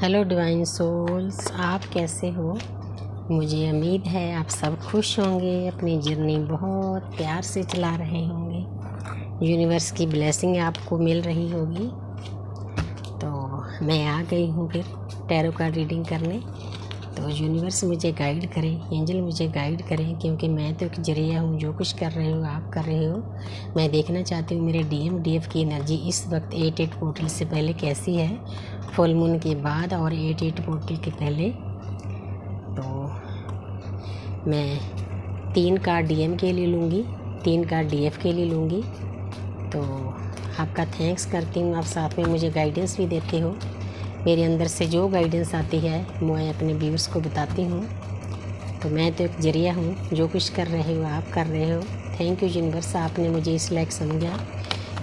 Hello divine souls, आप कैसे हो। मुझे उम्मीद है आप सब खुश होंगे, अपनी जर्नी बहुत प्यार से चला रहे होंगे। यूनिवर्स की ब्लेसिंग आपको मिल रही होगी। तो मैं आ गई हूँ फिर टैरो कार्ड रीडिंग करने। तो यूनिवर्स मुझे गाइड करें, एंजल मुझे गाइड करें, क्योंकि मैं तो एक जरिया हूँ। जो कुछ कर रहे हो आप कर रहे हो, मैं देखना चाहती हूँ मेरे डीएफ की एनर्जी इस वक्त 8 पोर्टल से पहले कैसी है, फुल मून के बाद और 8 पोर्टल के पहले। तो मैं 3 कार्ड डीएम के लिए लूँगी, 3 कार्ड डीएफ के लिए लूँगी। तो आपका थैंक्स करती हूँ, आप साथ में मुझे गाइडेंस भी देते हो। मेरे अंदर से जो गाइडेंस आती है मैं अपने व्यूअर्स को बताती हूँ। तो मैं तो एक जरिया हूँ, जो कुछ कर रहे हो आप कर रहे हो। थैंक यू यूनिवर्स, आपने मुझे इस लायक समझा,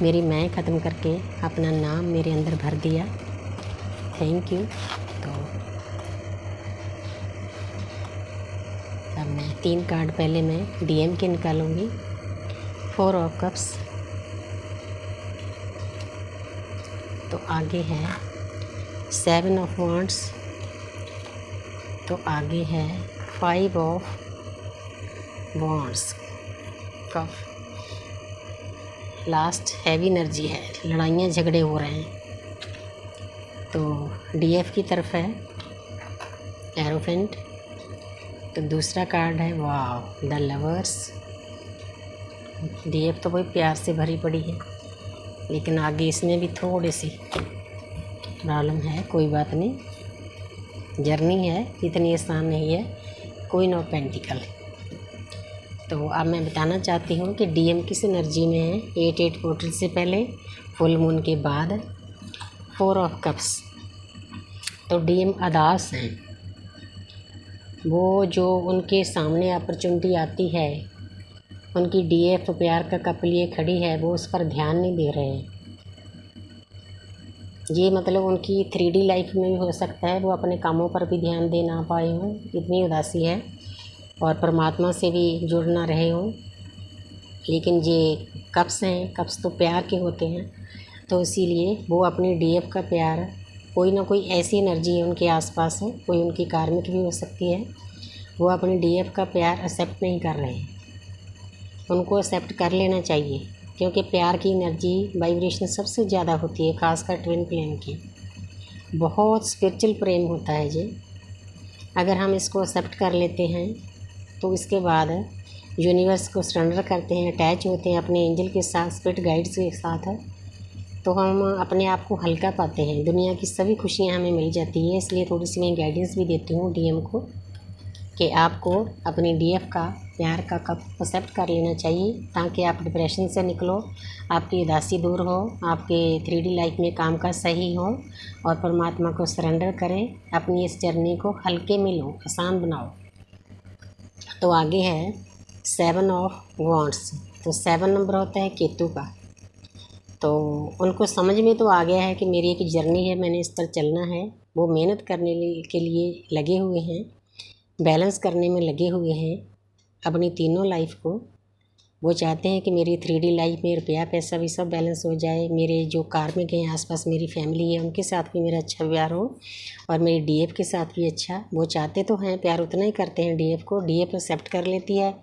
मेरी मैं ख़त्म करके अपना नाम मेरे अंदर भर दिया। Thank you. तो अब मैं 3 कार्ड पहले मैं डीएम के निकालूंगी। 4 ऑफ कप्स, तो आगे है 7 ऑफ वांड्स, तो आगे है 5 of wands. Cup last heavy energy है, लड़ाइयाँ झगड़े हो रहे हैं। तो डीएफ की तरफ है एरोफेंट। तो दूसरा कार्ड है वाव द लवर्स। डीएफ तो बहुत प्यार से भरी पड़ी है, लेकिन आगे इसमें भी थोड़ी सी प्रॉब्लम है। कोई बात नहीं, जर्नी है, इतनी आसान नहीं है। Queen of pentacle. तो अब मैं बताना चाहती हूँ कि डीएम किस एनर्जी में है। 8 पोर्टल से पहले, फुल मून के बाद, 4 ऑफ कप्स। तो डीएम अदास हैं, वो जो उनके सामने अपॉर्चुनिटी आती है, उनकी डीएफ प्यार का कप लिए खड़ी है, वो उस पर ध्यान नहीं दे रहे हैं। ये मतलब उनकी 3D लाइफ में भी हो सकता है, वो अपने कामों पर भी ध्यान दे ना पाए हों, इतनी उदासी है, और परमात्मा से भी जुड़ ना रहे हों। लेकिन ये कप्स हैं, कप्स तो प्यार के होते हैं, तो इसीलिए वो अपनी डीएफ का प्यार, कोई ना कोई ऐसी एनर्जी है उनके आसपास है, कोई उनकी कार्मिक भी हो सकती है, वो अपनी डीएफ का प्यार एक्सेप्ट नहीं कर रहे हैं। उनको एक्सेप्ट कर लेना चाहिए, क्योंकि प्यार की एनर्जी वाइब्रेशन सबसे ज़्यादा होती है, खासकर ट्विन फ्लेम की। बहुत स्पिरिचुअल प्रेम होता है जी। अगर हम इसको एक्सेप्ट कर लेते हैं तो इसके बाद यूनिवर्स को सरेंडर करते हैं, अटैच होते हैं अपने एंजल के साथ, स्पिरिट गाइड्स के साथ, तो हम अपने आप को हल्का पाते हैं, दुनिया की सभी खुशियाँ हमें मिल जाती है। इसलिए थोड़ी सी मैं गाइडेंस भी देती हूँ डीएम को कि आपको अपनी डीएफ का प्यार का कप एक्सेप्ट कर लेना चाहिए, ताकि आप डिप्रेशन से निकलो, आपकी उदासी दूर हो, आपके 3D लाइफ में काम काज सही हो, और परमात्मा को सरेंडर करें। अपनी इस जर्नी को हल्के में लो, आसान बनाओ। तो आगे है 7 ऑफ वांड्स। तो 7 नंबर होता है केतु का। तो उनको समझ में तो आ गया है कि मेरी एक जर्नी है, मैंने इस पर चलना है। वो मेहनत करने के लिए लगे हुए हैं, बैलेंस करने में लगे हुए हैं अपनी तीनों लाइफ को। वो चाहते हैं कि मेरी 3D लाइफ में रुपया पैसा भी सब बैलेंस हो जाए, मेरे जो कार्मिक हैं आसपास, मेरी फैमिली है, उनके साथ भी मेरा अच्छा व्यवहार हो, और मेरी डीएफ के साथ भी अच्छा। वो चाहते तो हैं, प्यार उतना ही करते हैं डीएफ को, डीएफ एक्सेप्ट कर लेती है,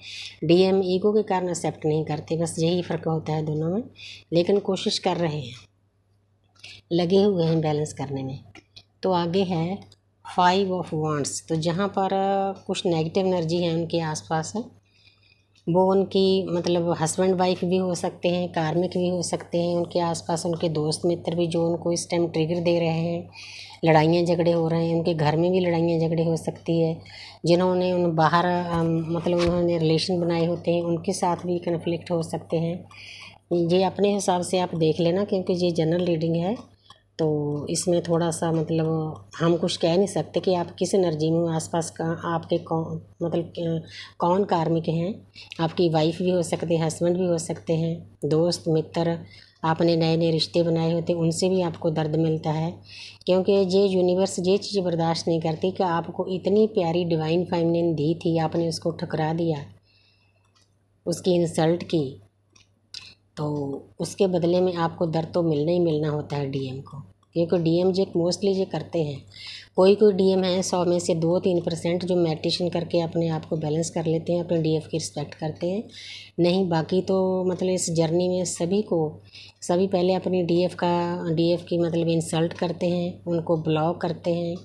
डीएम ईगो के कारण एक्सेप्ट नहीं करते। बस यही फ़र्क होता है दोनों में, लेकिन कोशिश कर रहे हैं, लगे हुए हैं बैलेंस करने में। तो आगे है 5 ऑफ वांड्स। तो जहाँ पर कुछ नेगेटिव एनर्जी है उनके आसपास है, वो उनकी मतलब हस्बैंड वाइफ भी हो सकते हैं, कार्मिक भी हो सकते हैं, उनके आसपास उनके दोस्त मित्र भी जो उनको इस टाइम ट्रिगर दे रहे हैं, लड़ाइयाँ झगड़े हो रहे हैं, उनके घर में भी लड़ाइयाँ झगड़े हो सकती है। जिन्होंने उन बाहर मतलब उन्होंने रिलेशन बनाए होते हैं, उनके साथ भी कन्फ्लिक्ट हो सकते हैं। ये अपने हिसाब से आप देख लेना, क्योंकि ये जनरल रीडिंग है, तो इसमें थोड़ा सा मतलब हम कुछ कह नहीं सकते कि आप किस एनर्जी में आसपास का आपके कौन मतलब कौन कार्मिक हैं। आपकी वाइफ भी हो सकते हैं, हस्बैंड भी हो सकते हैं, दोस्त मित्र, आपने नए नए रिश्ते बनाए होते हैं, उनसे भी आपको दर्द मिलता है। क्योंकि ये यूनिवर्स ये चीज़ बर्दाश्त नहीं करती कि आपको इतनी प्यारी डिवाइन फेमिनिन दी थी, आपने उसको ठुकरा दिया, उसकी इंसल्ट की, तो उसके बदले में आपको दर्द तो मिलना ही मिलना होता है डीएम को। क्योंकि डीएम जो मोस्टली जो करते हैं, कोई कोई डीएम है 100 में से 2-3% जो मेडिटेशन करके अपने आप को बैलेंस कर लेते हैं, अपने डीएफ की रिस्पेक्ट करते हैं। नहीं, बाकी तो मतलब इस जर्नी में सभी पहले अपनी डीएफ की मतलब इंसल्ट करते हैं, उनको ब्लॉक करते हैं,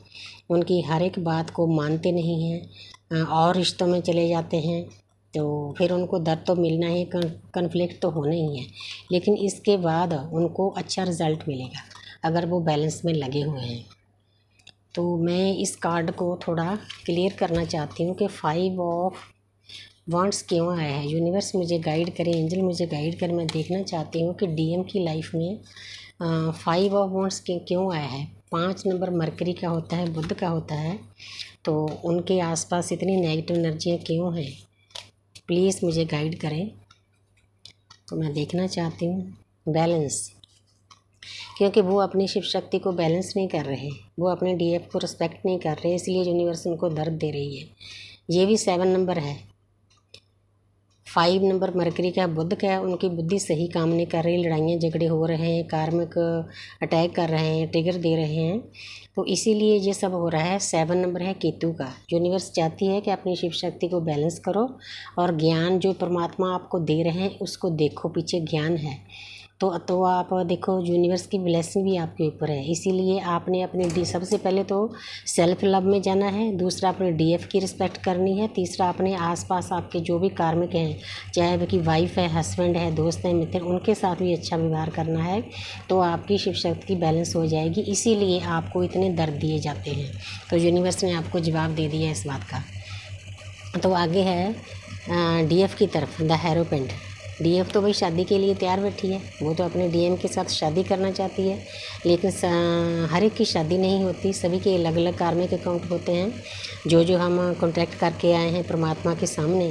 उनकी हर एक बात को मानते नहीं हैं और रिश्तों में चले जाते हैं। तो फिर उनको दर्द तो मिलना ही, कन्फ्लिक्ट तो होना ही है, लेकिन इसके बाद उनको अच्छा रिज़ल्ट मिलेगा अगर वो बैलेंस में लगे हुए हैं। तो मैं इस कार्ड को थोड़ा क्लियर करना चाहती हूँ कि 5 ऑफ वांट्स क्यों आया है। यूनिवर्स मुझे गाइड करे, एंजल मुझे गाइड करे। मैं देखना चाहती हूँ कि डीएम की लाइफ में 5 ऑफ वांट्स क्यों आया है। 5 नंबर मरकरी का होता है, बुध का होता है, तो उनके आसपास इतनी नेगेटिव एनर्जियाँ क्यों हैं, प्लीज़ मुझे गाइड करें। तो मैं देखना चाहती हूँ बैलेंस, क्योंकि वो अपनी शिव शक्ति को बैलेंस नहीं कर रहे, वो अपने डीएफ को रिस्पेक्ट नहीं कर रहे, इसलिए यूनिवर्स उनको दर्द दे रही है। ये भी 7 नंबर है। 5 नंबर मरकरी का, बुध का, उनकी बुद्धि सही काम नहीं कर रही, लड़ाइयाँ झगड़े हो रहे हैं, कार्मिक अटैक कर रहे हैं, ट्रिगर दे रहे हैं, तो इसीलिए ये सब हो रहा है। 7 नंबर है केतु का। यूनिवर्स चाहती है कि अपनी शिव शक्ति को बैलेंस करो और ज्ञान जो परमात्मा आपको दे रहे हैं उसको देखो, पीछे ज्ञान है तो आप देखो यूनिवर्स की ब्लेसिंग भी आपके ऊपर है। इसीलिए आपने अपने सबसे पहले तो सेल्फ लव में जाना है, दूसरा अपने डीएफ की रिस्पेक्ट करनी है, तीसरा अपने आसपास आपके जो भी कार्मिक हैं, चाहे वो की वाइफ है, हस्बैंड है, दोस्त है, मित्र, उनके साथ भी अच्छा व्यवहार करना है, तो आपकी शिव शक्ति की बैलेंस हो जाएगी। इसीलिए आपको इतने दर्द दिए जाते हैं। तो यूनिवर्स ने आपको जवाब दे दिया इस बात का। तो आगे है डीएफ की तरफ, द हेरोपेंट। डीएफ तो भाई शादी के लिए तैयार बैठी है, वो तो अपने डीएम के साथ शादी करना चाहती है, लेकिन हर एक की शादी नहीं होती, सभी के अलग अलग कार्मिक अकाउंट होते हैं। जो हम कॉन्ट्रैक्ट करके आए हैं परमात्मा के सामने,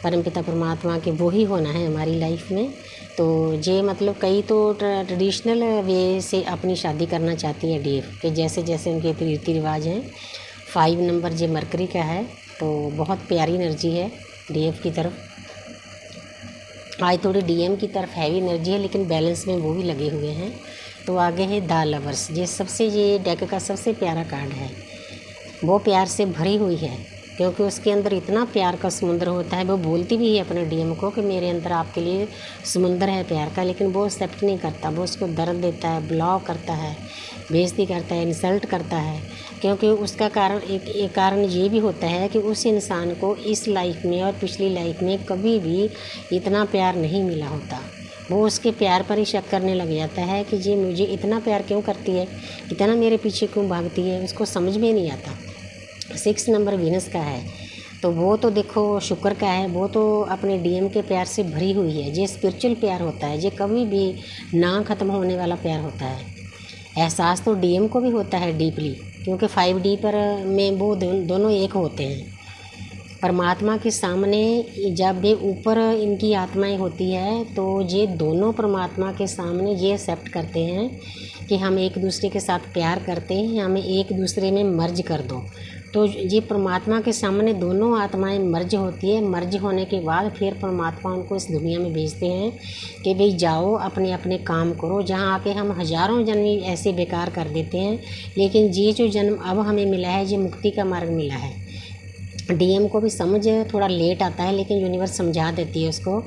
परमपिता परमात्मा के, वो ही होना है हमारी लाइफ में। तो ये मतलब कई तो ट्रेडिशनल वे से अपनी शादी करना चाहती है डीएफ के, जैसे जैसे उनके रीति रिवाज हैं। 5 नंबर जो मरकरी का है, तो बहुत प्यारी एनर्जी है डीएफ की तरफ। आज थोड़ी डीएम की तरफ हैवी एनर्जी है, लेकिन बैलेंस में वो भी लगे हुए हैं। तो आगे है द लवर्स। ये डेक का सबसे प्यारा कार्ड है। वो प्यार से भरी हुई है, क्योंकि उसके अंदर इतना प्यार का समुंदर होता है। वो बोलती भी है अपने डीएम को कि मेरे अंदर आपके लिए समुंदर है प्यार का, लेकिन वो एक्सेप्ट नहीं करता। वो उसको दर्द देता है, ब्लॉक करता है, बेइज्जती करता है, इंसल्ट करता है, क्योंकि उसका कारण एक कारण ये भी होता है कि उस इंसान को इस लाइफ में और पिछली लाइफ में कभी भी इतना प्यार नहीं मिला होता। वो उसके प्यार पर ही शक करने लग जाता है कि ये मुझे इतना प्यार क्यों करती है, इतना मेरे पीछे क्यों भागती है, उसको समझ में नहीं आता। 6 नंबर वीनस का है, तो वो तो देखो शुक्र का है, वो तो अपने डीएम के प्यार से भरी हुई है। ये स्पिरिचुअल प्यार होता है, ये कभी भी ना ख़त्म होने वाला प्यार होता है। एहसास तो डीएम को भी होता है डीपली, क्योंकि 5D पर में वो दोनों एक होते हैं। परमात्मा के सामने जब ये ऊपर इनकी आत्माएं होती है, तो ये दोनों परमात्मा के सामने ये एक्सेप्ट करते हैं कि हम एक दूसरे के साथ प्यार करते हैं, हमें एक दूसरे में मर्ज कर दो। तो ये परमात्मा के सामने दोनों आत्माएं मर्ज होती है। मर्ज होने के बाद फिर परमात्मा उनको इस दुनिया में भेजते हैं कि भाई जाओ अपने अपने काम करो। जहाँ आके हम हज़ारों जन्म ऐसे बेकार कर देते हैं, लेकिन ये जो जन्म अब हमें मिला है, ये मुक्ति का मार्ग मिला है। डीएम को भी समझ थोड़ा लेट आता है, लेकिन यूनिवर्स समझा देती है उसको,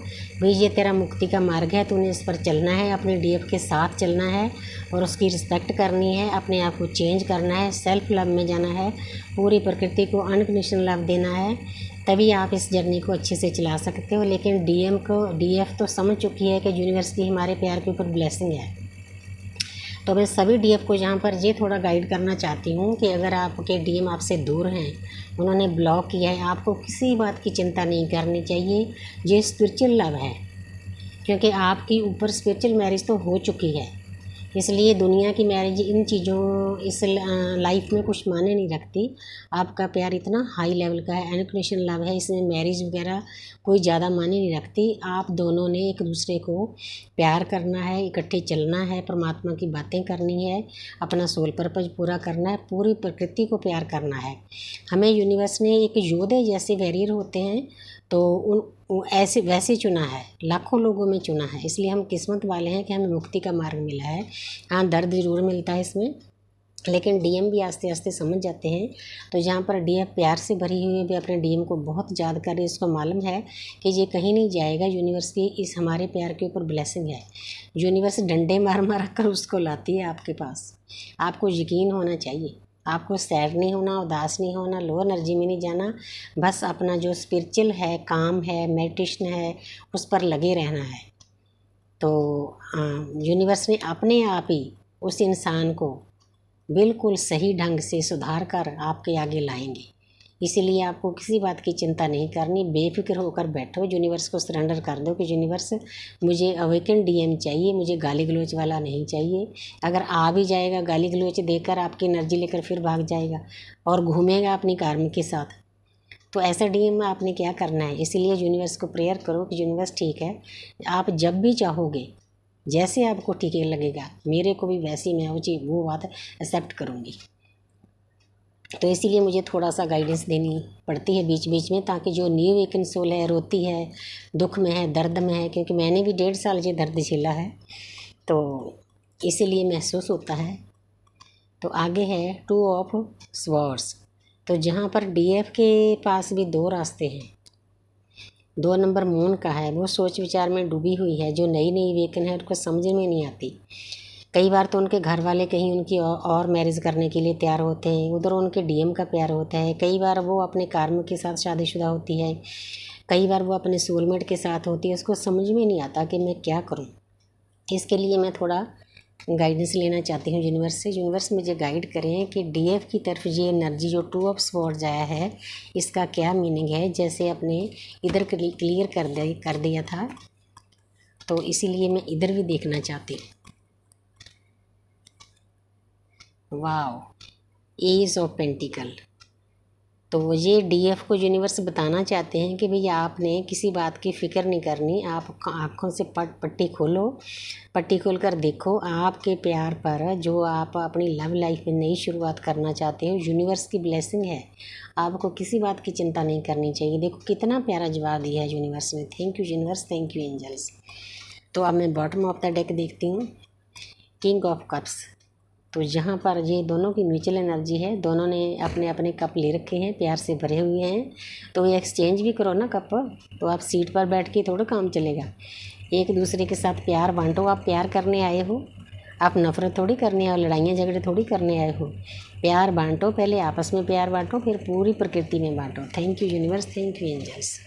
भाई ये तेरा मुक्ति का मार्ग है, तूने इस पर चलना है, अपने डीएफ के साथ चलना है और उसकी रिस्पेक्ट करनी है, अपने आप को चेंज करना है, सेल्फ लव में जाना है, पूरी प्रकृति को अनकंडीशनल लव देना है, तभी आप इस जर्नी को अच्छे से चला सकते हो। लेकिन डीएफ तो समझ चुकी है कि यूनिवर्स की हमारे प्यार के ऊपर ब्लेसिंग है। तो मैं सभी डीएफ को यहाँ पर ये थोड़ा गाइड करना चाहती हूँ कि अगर आपके डीएम आपसे दूर हैं, उन्होंने ब्लॉक किया है, आपको किसी बात की चिंता नहीं करनी चाहिए। ये स्पिरिचुअल लव है, क्योंकि आपकी ऊपर स्पिरिचुअल मैरिज तो हो चुकी है, इसलिए दुनिया की मैरिज इन चीज़ों इस लाइफ में कुछ माने नहीं रखती। आपका प्यार इतना हाई लेवल का है, अनकंडीशनल लव है, इसमें मैरिज वगैरह कोई ज़्यादा माने नहीं रखती। आप दोनों ने एक दूसरे को प्यार करना है, इकट्ठे चलना है, परमात्मा की बातें करनी है, अपना सोल पर्पज पूरा करना है, पूरी प्रकृति को प्यार करना है। हमें यूनिवर्स ने एक योद्धे जैसे वैरियर होते हैं, तो ऐसे वैसे चुना है, लाखों लोगों में चुना है, इसलिए हम किस्मत वाले हैं कि हमें मुक्ति का मार्ग मिला है। हाँ, दर्द ज़रूर मिलता है इसमें, लेकिन डीएम भी आस्ते आस्ते समझ जाते हैं। तो जहाँ पर डीएफ प्यार से भरी हुई है भी अपने डीएम को बहुत याद कर रही है, इसको मालूम है कि ये कहीं नहीं जाएगा, यूनिवर्स की इस हमारे प्यार के ऊपर ब्लेसिंग है। यूनिवर्स डंडे मार मार कर उसको लाती है आपके पास। आपको यकीन होना चाहिए, आपको सैड नहीं होना, उदास नहीं होना, लो एनर्जी में नहीं जाना, बस अपना जो स्पिरिचुअल है, काम है, मेडिटेशन है, उस पर लगे रहना है। तो यूनिवर्स ने अपने आप ही उस इंसान को बिल्कुल सही ढंग से सुधार कर आपके आगे लाएंगे। इसीलिए आपको किसी बात की चिंता नहीं करनी, बेफिक्र होकर बैठो, यूनिवर्स को सरेंडर कर दो कि यूनिवर्स मुझे अवेकन डीएम चाहिए, मुझे गाली गलोच वाला नहीं चाहिए। अगर आ भी जाएगा गाली गलोच देकर, आपकी एनर्जी लेकर फिर भाग जाएगा और घूमेगा अपनी कार्म के साथ, तो ऐसा डीएम आपने क्या करना है। इसीलिए यूनिवर्स को प्रेयर करो कि यूनिवर्स ठीक है, आप जब भी चाहोगे, जैसे आपको ठीक लगेगा, मेरे को भी वैसी मैं वो बात एक्सेप्ट करूँगी। तो इसीलिए मुझे थोड़ा सा गाइडेंस देनी पड़ती है बीच बीच में, ताकि जो न्यू वेकन सोल है, रोती है, दुख में है, दर्द में है, क्योंकि मैंने भी 1.5 साल ये दर्द झेला है, तो इसीलिए महसूस होता है। तो आगे है 2 ऑफ स्वॉर्ड्स। तो जहाँ पर डीएफ के पास भी 2 रास्ते हैं। 2 नंबर मून का है, वो सोच विचार में डूबी हुई है। जो नई नई वेकन है उनको समझ में नहीं आती। कई बार तो उनके घर वाले कहीं उनकी और मैरिज करने के लिए तैयार होते हैं, उधर उनके डीएम का प्यार होता है। कई बार वो अपने कार्म के साथ शादीशुदा होती है, कई बार वो अपने सोलमेट के साथ होती है। उसको समझ में नहीं आता कि मैं क्या करूँ। इसके लिए मैं थोड़ा गाइडेंस लेना चाहती हूँ यूनिवर्स से। यूनिवर्स मुझे गाइड करें कि डीएफ की तरफ ये एनर्जी जो 2 ऑफ स्वॉर्ड्स आया है, इसका क्या मीनिंग है। जैसे अपने इधर क्लियर कर दिया था, तो इसीलिए मैं इधर भी देखना चाहती हूँ। Wow, ace of pentacle. तो ये डीएफ को यूनिवर्स बताना चाहते हैं कि भैया आपने किसी बात की फ़िक्र नहीं करनी। आप आँखों से पट्टी खोलो, पट्टी खोल कर देखो आपके प्यार पर, जो आप अपनी लव लाइफ में नई शुरुआत करना चाहते हो, यूनिवर्स की ब्लेसिंग है। आपको किसी बात की चिंता नहीं करनी चाहिए। देखो कितना प्यारा जवाब दिया है यूनिवर्स ने। Thank you universe, thank you angels. तो अब मैं बॉटम ऑफ द डेक देखती हूँ, किंग ऑफ कप्स। तो यहाँ पर ये दोनों की म्यूचुअल एनर्जी है, दोनों ने अपने अपने कप ले रखे हैं, प्यार से भरे हुए हैं। तो ये एक्सचेंज भी करो ना कप। तो आप सीट पर बैठ के थोड़ा काम चलेगा, एक दूसरे के साथ प्यार बांटो। आप प्यार करने आए हो, आप नफ़रत थोड़ी करने आए हो, लड़ाइयाँ झगड़े थोड़ी करने आए हो। प्यार बांटो, पहले आपस में प्यार बांटो, फिर पूरी प्रकृति में बांटो। Thank you universe, thank you angels.